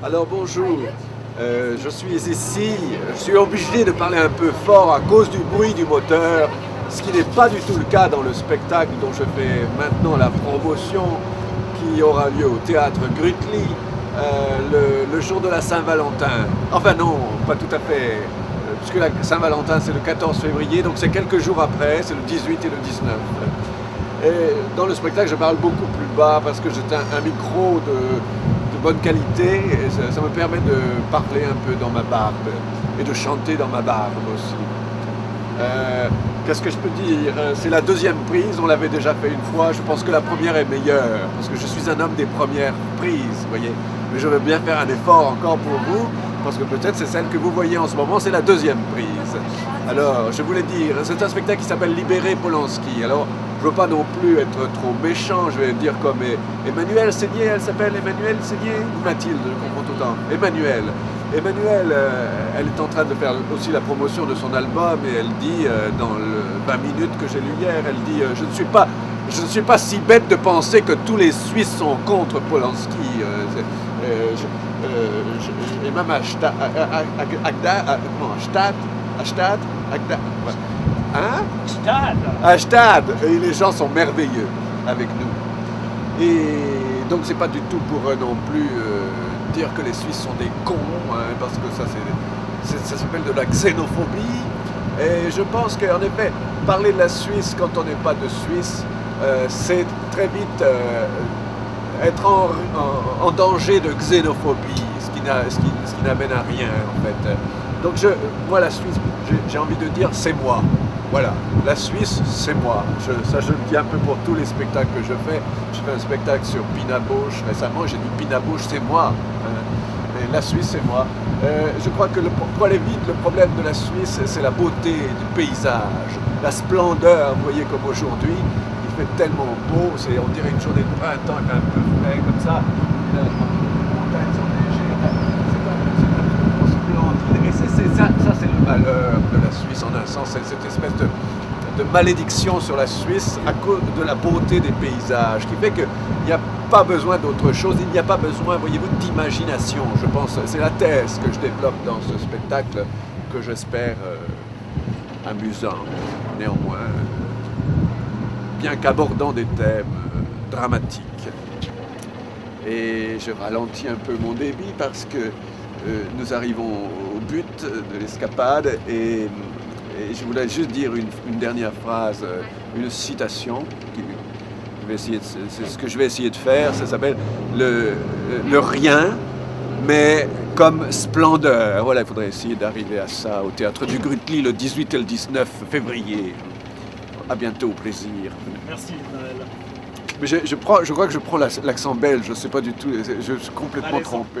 Alors bonjour, je suis ici, je suis obligé de parler un peu fort à cause du bruit du moteur, ce qui n'est pas du tout le cas dans le spectacle dont je fais maintenant la promotion, qui aura lieu au théâtre Grütli le jour de la Saint-Valentin. Enfin non, pas tout à fait, puisque la Saint-Valentin c'est le 14 février, donc c'est quelques jours après, c'est le 18 et le 19. Et dans le spectacle, je parle beaucoup plus bas parce que j'ai un micro de bonne qualité et ça me permet de parler un peu dans ma barbe et de chanter dans ma barbe aussi. Qu'est-ce que je peux dire? C'est la deuxième prise, on l'avait déjà fait une fois, je pense que la première est meilleure parce que je suis un homme des premières prises, vous voyez. Mais je veux bien faire un effort encore pour vous parce que peut-être c'est celle que vous voyez en ce moment, c'est la deuxième prise. Alors, je voulais dire, c'est un spectacle qui s'appelle Libérer Polanski. Alors, je ne veux pas non plus être trop méchant, je vais dire comme Emmanuelle Seigné, elle s'appelle Emmanuelle Seigné ou Mathilde, je comprends tout le temps. Emmanuelle. Emmanuelle, elle est en train de faire aussi la promotion de son album et elle dit, dans le 20 minutes que j'ai lu hier, elle dit je ne suis pas si bête de penser que tous les Suisses sont contre Polanski. Et même à Stade, et les gens sont merveilleux avec nous. Et donc c'est pas du tout pour eux non plus dire que les Suisses sont des cons, hein, parce que ça s'appelle de la xénophobie. Et je pense qu'en effet, parler de la Suisse quand on n'est pas de Suisse, c'est très vite être en danger de xénophobie, ce qui n'amène à rien en fait. Donc moi la Suisse, j'ai envie de dire c'est moi. Voilà, la Suisse c'est moi. Ça je le dis un peu pour tous les spectacles que je fais. Je fais un spectacle sur Pina Bausch récemment, j'ai dit Pina Bausch c'est moi. Et la Suisse c'est moi. Je crois que pour aller vite, le problème de la Suisse c'est la beauté du paysage, la splendeur, vous voyez comme aujourd'hui. Il fait tellement beau, on dirait une journée de printemps, un peu frais comme ça. Les montagnes sont légères, c'est splendide. Et ça c'est le malheur de la Suisse en un sens, c'est cette espèce de malédiction sur la Suisse à cause de la beauté des paysages, qui fait qu'il n'y a pas besoin d'autre chose, il n'y a pas besoin, voyez-vous, d'imagination, je pense. C'est la thèse que je développe dans ce spectacle, que j'espère amusant, néanmoins. Bien qu'abordant des thèmes dramatiques. Et je ralentis un peu mon débit parce que nous arrivons au but de l'escapade et je voulais juste dire une dernière phrase, une citation. C'est ce que je vais essayer de faire, ça s'appelle le rien, mais comme splendeur. Voilà, il faudrait essayer d'arriver à ça au théâtre du Grütli le 18 et le 19 février. À bientôt, au plaisir. Merci, Naël. Mais je crois que je prends l'accent belge, je ne sais pas du tout, je suis complètement trompé.